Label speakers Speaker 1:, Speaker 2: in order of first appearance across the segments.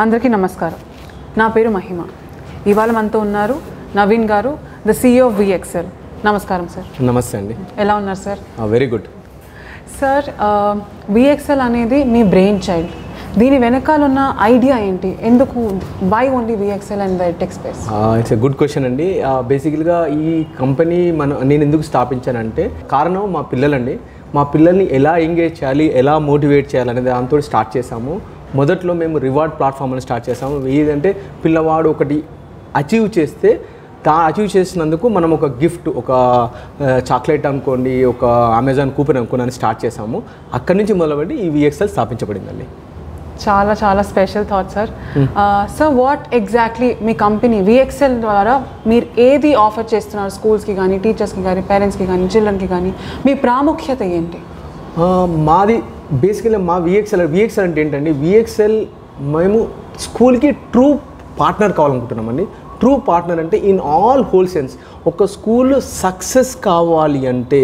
Speaker 1: అందరికీ నమస్కారం. నా పేరు మహిమ. ఇవాళ మనతో ఉన్నారు నవీన్ గారు, ద CEO ఆఫ్ VXL. నమస్కారం సార్.
Speaker 2: నమస్తే అండి.
Speaker 1: ఎలా ఉన్నారు sir?
Speaker 2: Very good
Speaker 1: sir. VXL అనేది మీ బ్రెయిన్ చైల్డ్. దీని వెనకాల ఉన్న ఐడియా ఏంటి? ఎందుకు why only VXL and the tech space?
Speaker 2: It's a good question అండి. బేసికల్గా ఈ కంపెనీ నేను ఎందుకు స్థాపించానంటే కారణం మా పిల్లలండి. మా పిల్లల్ని ఎలా ఎంగేజ్ చేయాలి, ఎలా మోటివేట్ చేయాలి అనేది దాంతో స్టార్ట్ చేసాము. మొదట్లో మేము రివార్డ్ ప్లాట్ఫామ్ అని స్టార్ట్ చేసాము. ఏదంటే పిల్లవాడు ఒకటి అచీవ్ చేస్తే అచీవ్ చేసినందుకు మనం ఒక గిఫ్ట్, ఒక చాక్లెట్ అనుకోండి, ఒక అమెజాన్ కూపన్ అనుకోండి అని స్టార్ట్ చేసాము. అక్కడి నుంచి మొదలుపెట్టి ఈ VXL స్థాపించబడిందండి.
Speaker 1: చాలా చాలా special thought sir. Sir, what exactly me company VXL ద్వారా మీరు ఏది ఆఫర్ చేస్తున్నారు స్కూల్స్కి కానీ, టీచర్స్కి కానీ, పేరెంట్స్కి కానీ, చిల్డ్రన్కి కానీ? మీ ప్రాముఖ్యత ఏంటి?
Speaker 2: మాది బేసికల్లీ మా VXL అంటే ఏంటండి, VXL మేము స్కూల్కి ట్రూ పార్ట్నర్ కావాలనుకుంటున్నామండి. ట్రూ పార్ట్నర్ అంటే ఇన్ ఆల్ హోల్ సెన్స్. ఒక స్కూల్ సక్సెస్ కావాలి అంటే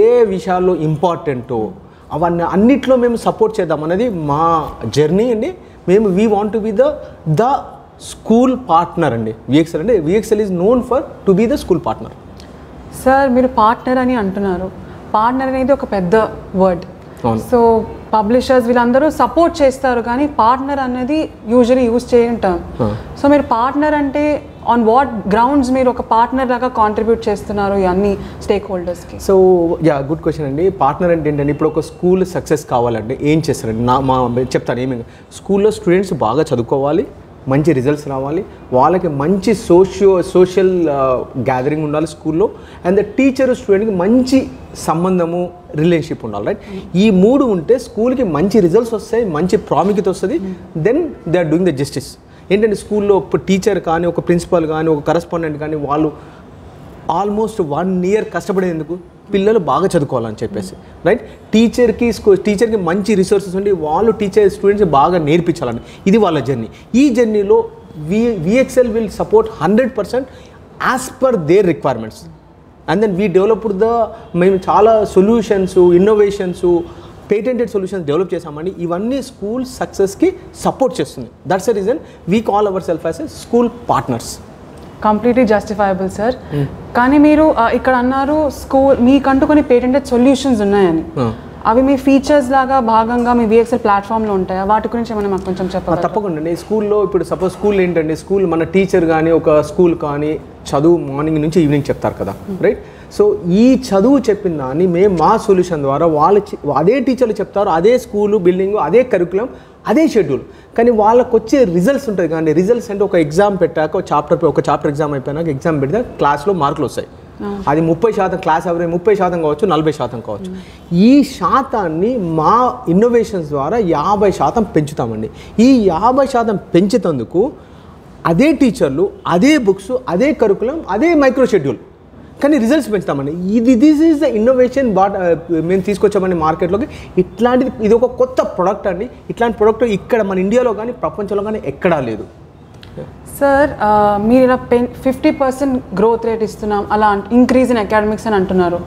Speaker 2: ఏ విషయాల్లో ఇంపార్టెంటో అవన్నీ అన్నిట్లో మేము సపోర్ట్ చేద్దాం అనేది మా జర్నీ అండి. మేము we want to be the school partner అండి. VXL అంటే VXL is known for to be the school partner.
Speaker 1: Sir, మీరు పార్ట్నర్ అని అంటున్నారు. పార్ట్నర్ అనేది ఒక పెద్ద వర్డ్. సో పబ్లిషర్స్ వీళ్ళందరూ సపోర్ట్ చేస్తారు, కానీ పార్ట్నర్ అనేది యూజువల్లీ యూజ్ చేయటం. సో మీరు పార్ట్నర్ అంటే ఆన్ వాట్ గ్రౌండ్స్ మీరు ఒక పార్ట్నర్ లాగా కాంట్రిబ్యూట్ చేస్తున్నారు అన్ని స్టేక్ హోల్డర్స్కి?
Speaker 2: సో గుడ్ క్వశ్చన్ అండి. పార్ట్నర్ అంటే ఏంటంటే ఇప్పుడు ఒక స్కూల్ సక్సెస్ కావాలంటే ఏం చేస్తారండి? చెప్తాను ఏమేమి. స్కూల్లో స్టూడెంట్స్ బాగా చదువుకోవాలి, మంచి రిజల్ట్స్ రావాలి, వాళ్ళకి మంచి సోషల్ గ్యాదరింగ్ ఉండాలి స్కూల్లో, అండ్ ద టీచర్ స్టూడెంట్కి మంచి సంబంధము, రిలేషన్షిప్ ఉండాలి. రైట్? ఈ మూడు ఉంటే స్కూల్కి మంచి రిజల్ట్స్ వస్తాయి, మంచి ప్రాముఖ్యత వస్తుంది. Then they are doing the justice. ఏంటంటే స్కూల్లో ఒక టీచర్ కానీ, ఒక ప్రిన్సిపాల్ కానీ, ఒక కరస్పాండెంట్ కానీ వాళ్ళు ఆల్మోస్ట్ 1 year కష్టపడేందుకు పిల్లలు బాగా చదువుకోవాలని చెప్పేసి. రైట్? టీచర్కి మంచి రిసోర్సెస్ ఉండి వాళ్ళు స్టూడెంట్స్ బాగా నేర్పించాలని ఇది వాళ్ళ జర్నీ. ఈ జర్నీలో VXL will support 100% as per their requirements. And then we developed మేము చాలా solutions, innovations, patented solutions develop చేసామండి. ఇవన్నీ స్కూల్ సక్సెస్కి సపోర్ట్ చేస్తుంది. That's the reason we call our self as a school partners.
Speaker 1: Completely justifiable sir. కానీ మీరు ఇక్కడ అన్నారు స్కూల్ మీకంటూ కొన్ని పేటెంటెడ్ సొల్యూషన్స్ ఉన్నాయని. అవి మీ ఫీచర్స్ లాగా భాగంగా మీ VXL ప్లాట్ఫామ్లో ఉంటాయా? వాటి గురించి ఏమైనా మాకు కొంచెం చెప్పాలి?
Speaker 2: తప్పకుండా అండి. స్కూల్లో ఇప్పుడు సపోజ్ స్కూల్ ఏంటండి, స్కూల్ మన టీచర్ కానీ ఒక స్కూల్ కానీ చదువు మార్నింగ్ నుంచి ఈవినింగ్ చెప్తారు కదా. రైట్? సో ఈ చదువు చెప్పిన దాన్ని మేము మా సొల్యూషన్ ద్వారా అదే టీచర్లు చెప్తారు, అదే స్కూలు బిల్డింగు, అదే కరికులం, అదే షెడ్యూల్. కానీ వాళ్ళకు వచ్చే రిజల్ట్స్ ఉంటుంది కానీ రిజల్ట్స్ అంటే ఒక ఎగ్జామ్ పెట్టాక ఒక చాప్టర్ ఎగ్జామ్ అయిపోయినాక ఎగ్జామ్ పెడితే క్లాస్లో మార్కులు వస్తాయి. అది 30% క్లాస్ అవరేజ్ 30% కావచ్చు, 40% కావచ్చు. ఈ శాతాన్ని మా ఇన్నోవేషన్స్ ద్వారా 50% పెంచుతామండి. ఈ 50% పెంచేందుకు అదే టీచర్లు, అదే బుక్స్, అదే కరికులం, అదే మైక్రో షెడ్యూల్, కానీ రిజల్ట్స్ పెంచుతామండి. దిస్ ఈజ్ ద ఇన్నోవేషన్ మేము తీసుకొచ్చామండి మార్కెట్లోకి. ఇది ఒక కొత్త ప్రోడక్ట్ అండి. ఇట్లాంటి ప్రోడక్ట్ ఇక్కడ మన ఇండియాలో కానీ ప్రపంచంలో కానీ ఎక్కడా లేదు.
Speaker 1: సార్, మీరు ఇలా 50% గ్రోత్ రేట్ ఇస్తున్నాం, అలా ఇంక్రీజ్ ఇన్ అకాడమిక్స్ అని అంటున్నారు.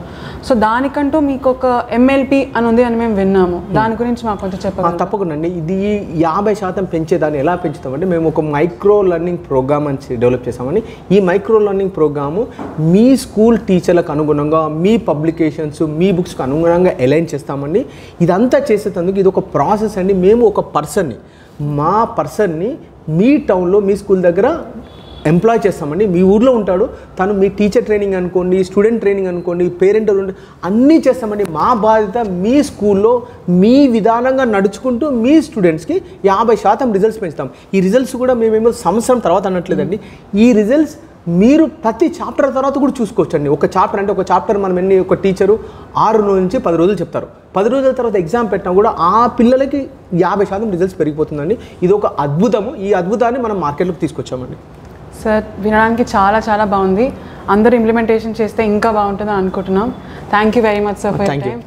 Speaker 1: సో దానికంటూ మీకు ఒక MLP అని ఉంది అని మేము విన్నాము. దాని గురించి మాకు కొంచెం చెప్పాలి.
Speaker 2: తప్పకుండా అండి. ఇది 50% పెంచేదాన్ని ఎలా పెంచుతామంటే మేము ఒక మైక్రో లెర్నింగ్ ప్రోగ్రామ్ అని డెవలప్ చేసామని. ఈ మైక్రో లెర్నింగ్ ప్రోగ్రాము మీ స్కూల్ టీచర్లకు అనుగుణంగా, మీ పబ్లికేషన్స్, మీ బుక్స్కి అనుగుణంగా అలైన్ చేస్తామండి. ఇదంతా చేసేందుకు ఇది ఒక ప్రాసెస్ అండి. మేము ఒక పర్సన్ని మీ టౌన్లో, మీ స్కూల్ దగ్గర ఎంప్లాయ్ చేస్తామండి. మీ ఊర్లో ఉంటాడు తను. మీ టీచర్ ట్రైనింగ్ అనుకోండి, స్టూడెంట్ ట్రైనింగ్ అనుకోండి, పేరెంటల్ అన్నీ చేస్తామండి. మా బాధ్యత మీ స్కూల్లో మీ విధానంగా నడుచుకుంటూ మీ స్టూడెంట్స్కి 50% రిజల్ట్స్ పెంచుతాం. ఈ రిజల్ట్స్ కూడా మేమేమో సంవత్సరం తర్వాత అనట్లేదండి. ఈ రిజల్ట్స్ మీరు ప్రతి చాప్టర్ తర్వాత కూడా చూసుకోవచ్చండి. ఒక చాప్టర్ మనం ఒక టీచరు 6 నుంచి 10 రోజులు చెప్తారు. 10 రోజుల తర్వాత ఎగ్జామ్ పెట్టినా కూడా ఆ పిల్లలకి 50% రిజల్ట్స్ పెరిగిపోతుందండి. ఇది ఒక అద్భుతము. ఈ అద్భుతాన్ని మనం మార్కెట్లోకి తీసుకొచ్చామండి.
Speaker 1: సార్, వినడానికి చాలా చాలా బాగుంది. అందరూ ఇంప్లిమెంటేషన్ చేస్తే ఇంకా బాగుంటుందని అనుకుంటున్నాం. Thank you very much sir for your time.